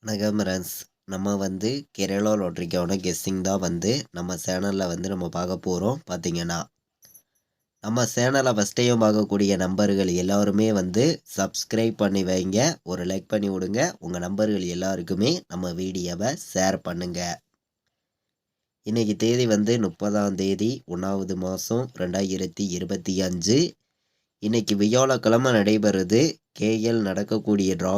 வணக்கம் ஃப்ரெண்ட்ஸ். நம்ம கேரளா லாட்ரிக்கான கெஸ்ஸிங் தான் நம்ம சேனலில் நம்ம பார்க்க போகிறோம். பார்த்தீங்கன்னா நம்ம சேனலை ஃபஸ்ட்டையும் பார்க்கக்கூடிய நம்பர்கள் எல்லாருமே சப்ஸ்கிரைப் பண்ணி வைங்க, ஒரு லைக் பண்ணி விடுங்க. உங்கள் நம்பர்கள் எல்லாருக்குமே நம்ம வீடியோவை ஷேர் பண்ணுங்க. இன்றைக்கி தேதி 30ஆம் தேதி 1வது மாதம் 2025. இன்றைக்கி வியாழக்கிழமை நடைபெறுது. கேஎல் நடக்கக்கூடிய ட்ரா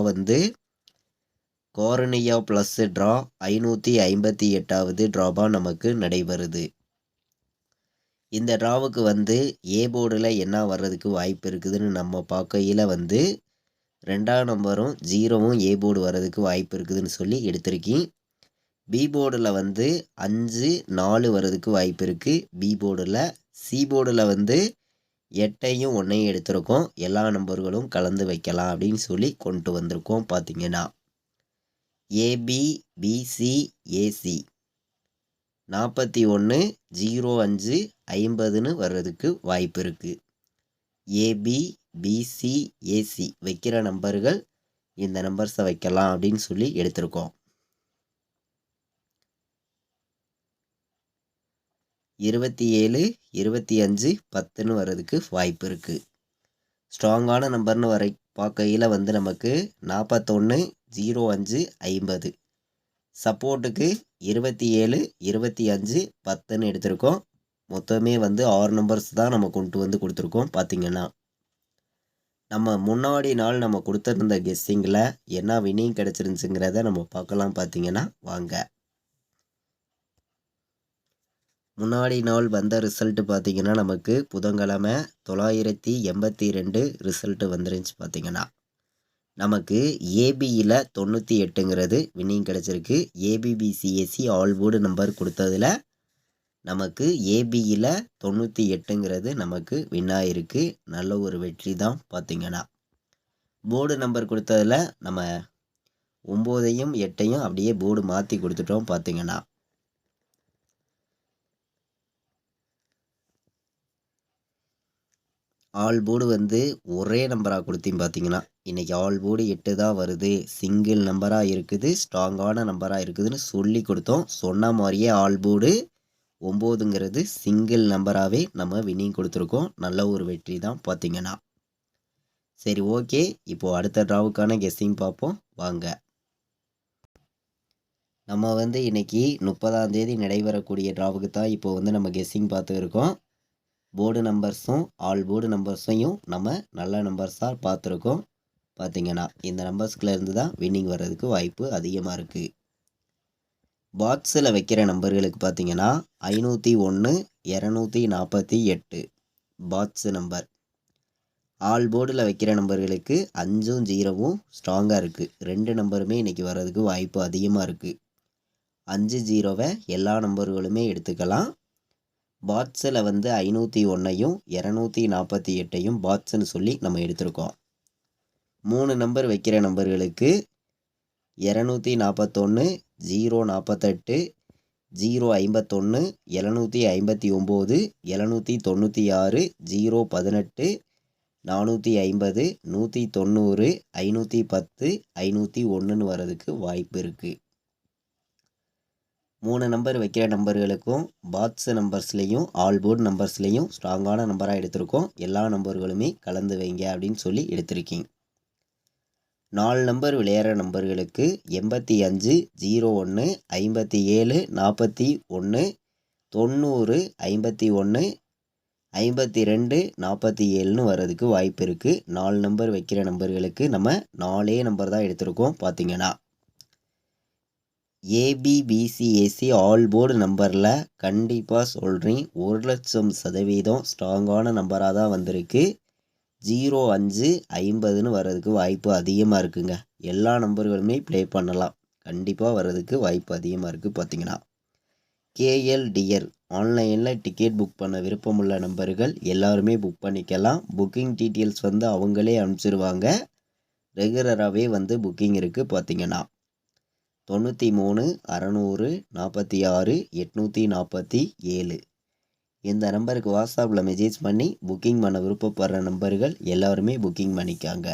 கார்னியா ப்ளஸ் ட்ரா 558வது ட்ராபாக நமக்கு நடைபெறுது. இந்த ட்ராவுக்கு ஏ போர்டில் என்ன வர்றதுக்கு வாய்ப்பு இருக்குதுன்னு நம்ம பார்க்கையில் 2ஆம் நம்பரும் 0வும் ஏ போர்டு வர்றதுக்கு வாய்ப்பு இருக்குதுன்னு சொல்லி எடுத்திருக்கேன். பி போர்டில் 5 4 வர்றதுக்கு வாய்ப்பு இருக்குது. பி போர்டில் சி போர்டில் 8ஐயும் 1ஐயும் எடுத்திருக்கோம். எல்லா நம்பர்களும் கலந்து வைக்கலாம் அப்படின்னு சொல்லி கொண்டு வந்திருக்கோம். பார்த்தீங்கன்னா ஏபி பிசி ஏசி 41 05 50ன்னு வர்றதுக்கு வாய்ப்பு இருக்குது. ஏபி பிசி ஏசி வைக்கிற நம்பர்கள் இந்த நம்பர்ஸை வைக்கலாம் அப்படின்னு சொல்லி எடுத்திருக்கோம். 27 25 10ன்னு வர்றதுக்கு வாய்ப்பு இருக்குது. ஸ்ட்ராங்கான நம்பர்னு பார்க்கையில் நமக்கு 41 05 50. சப்போர்ட்டுக்கு 27 25 10ன்னு எடுத்திருக்கோம். மொத்தமே 6 நம்பர்ஸ் தான் நம்ம கொண்டு கொடுத்துருக்கோம். பார்த்தீங்கன்னா நம்ம முன்னாடி நாள் நம்ம கொடுத்துருந்த கெஸ்ஸிங்கில் என்ன வினிங் கிடச்சிருந்துச்சுங்கிறத நம்ம பார்க்கலாம். பார்த்தீங்கன்னா வாங்க. முன்னாடி நாள் வந்த ரிசல்ட்டு பார்த்தீங்கன்னா நமக்கு புதன்கிழமை 982 ரிசல்ட்டு வந்துருந்துச்சு. பார்த்தீங்கன்னா நமக்கு ஏபியில் 98ங்கிறது வின்னிங் கிடச்சிருக்கு. ஏபிபிசிஎஸ்சி ஆல் போர்டு நம்பர் கொடுத்ததில் நமக்கு ஏபியில் 98ங்கிறது நமக்கு வின்னாயிருக்கு. நல்ல ஒரு வெற்றி தான். பார்த்தீங்கன்னா போர்டு நம்பர் கொடுத்ததில் நம்ம 9ஐயும் 8ஐயும் அப்படியே போர்டு மாற்றி கொடுத்துட்டோம். பார்த்தீங்கன்னா ஆல் போர்டு ஒரே நம்பராக கொடுத்தீங்க. பார்த்தீங்கன்னா இன்றைக்கி ஆல் போர்டு 8 தான் வருது, சிங்கிள் நம்பராக இருக்குது, ஸ்ட்ராங்கான நம்பராக இருக்குதுன்னு சொல்லி கொடுத்தோம். சொன்ன மாதிரியே ஆல் போர்டு 9ங்கிறது சிங்கிள் நம்பராகவே நம்ம வின்னிங் கொடுத்துருக்கோம். நல்ல ஒரு வெற்றி தான். பார்த்தீங்கன்னா சரி, ஓகே. இப்போது அடுத்த ட்ராவுக்கான கெஸ்ஸிங் பார்ப்போம் வாங்க. நம்ம இன்றைக்கி 30ஆம் தேதி நடைபெறக்கூடிய ட்ராவுக்கு தான் இப்போது நம்ம கெஸ்ஸிங் பார்த்து இருக்கோம். போர்டு நம்பர்ஸும் ஆல் போர்டு நம்பர்ஸையும் நம்ம நல்ல நம்பர்ஸாக பார்த்துருக்கோம். பார்த்தீங்கன்னா இந்த நம்பர்ஸ்குள்ளேருந்து தான் வின்னிங் வர்றதுக்கு வாய்ப்பு அதிகமாக இருக்குது. பாக்ஸில் வைக்கிற நம்பர்களுக்கு பார்த்தீங்கன்னா 501 248 பாக்ஸு நம்பர். ஆல் போர்டில் வைக்கிற நம்பர்களுக்கு 5ம் 0வும் ஸ்ட்ராங்காக இருக்குது. 2 நம்பருமே இன்றைக்கி வர்றதுக்கு வாய்ப்பு அதிகமாக இருக்குது. 5 0வை எல்லா நம்பர்களுமே எடுத்துக்கலாம். பாட்ஸில் 501ஐயும் 248ஐயும் பாட்ஸ்ன்னு சொல்லி நம்ம எடுத்திருக்கோம். 3 நம்பர் வைக்கிற நம்பர்களுக்கு 241 048 051 759 796 018 450 190 510 501ன்னு வர்றதுக்கு வாய்ப்பு இருக்குது. 3 நம்பர் வைக்கிற நம்பர்களுக்கும் பாக்ஸ் நம்பர்ஸ்லேயும் ஆல் போர்டு நம்பர்ஸ்லேயும் ஸ்ட்ராங்கான நம்பராக எடுத்திருக்கோம். எல்லா நம்பர்களுமே கலந்து வைங்க அப்படின்னு சொல்லி எடுத்திருக்கீங்க. 4 நம்பர் விளையாடுற நம்பர்களுக்கு 85 01 57 41 90 51 52 47ன்னு வர்றதுக்கு வாய்ப்பு இருக்குது. 4 நம்பர் வைக்கிற நம்பர்களுக்கு நம்ம 4 நம்பர் தான் எடுத்திருக்கோம். பார்த்தீங்கன்னா ஏபிபிசிஏசி ஆல் போர்டு நம்பரில் கண்டிப்பாக சொல்கிறேன், 1,00,000% ஸ்ட்ராங்கான நம்பராக தான் வந்திருக்கு. 05 50ன்னு வர்றதுக்கு வாய்ப்பு அதிகமாக இருக்குங்க. எல்லா நம்பர்களுமே ப்ளே பண்ணலாம். கண்டிப்பாக வர்றதுக்கு வாய்ப்பு அதிகமாக இருக்குது. பார்த்தீங்கன்னா கேஎல் டியர் ஆன்லைனில் டிக்கெட் புக் பண்ண விருப்பமுள்ள நம்பர்கள் எல்லாருமே புக் பண்ணிக்கலாம். புக்கிங் டீட்டெயில்ஸ் அவங்களே அனுப்பிச்சிருவாங்க. ரெகுலராகவே புக்கிங் இருக்குது. பார்த்தீங்கன்னா 93 600 46 847 இந்த நம்பருக்கு வாட்ஸ்அப்பில் மெசேஜ் பண்ணி புக்கிங் பண்ண விருப்பப்படுற நம்பர்கள் எல்லாருமே புக்கிங் பண்ணிக்காங்க.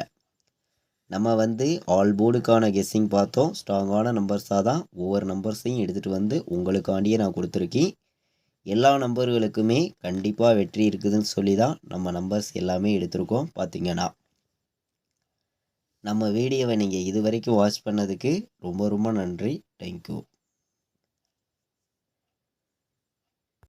நம்ம வந்து ஆல் போர்டுக்கான கெஸ்ஸிங் பார்த்தோம். ஸ்ட்ராங்கான நம்பர்ஸாக தான் ஒவ்வொரு நம்பர்ஸையும் எடுத்துகிட்டு வந்து உங்களுக்காண்டியே நான் கொடுத்துருக்கேன். எல்லா நம்பர்களுக்குமே கண்டிப்பாக வெற்றி இருக்குதுன்னு சொல்லி தான் நம்ம நம்பர்ஸ் எல்லாமே எடுத்திருக்கோம். பார்த்தீங்கன்னா நம்ம வீடியோவை நீங்கள் இது வரைக்கும் வாட்ச் பண்ணதுக்கு ரொம்ப ரொம்ப நன்றி. தேங்க்யூ.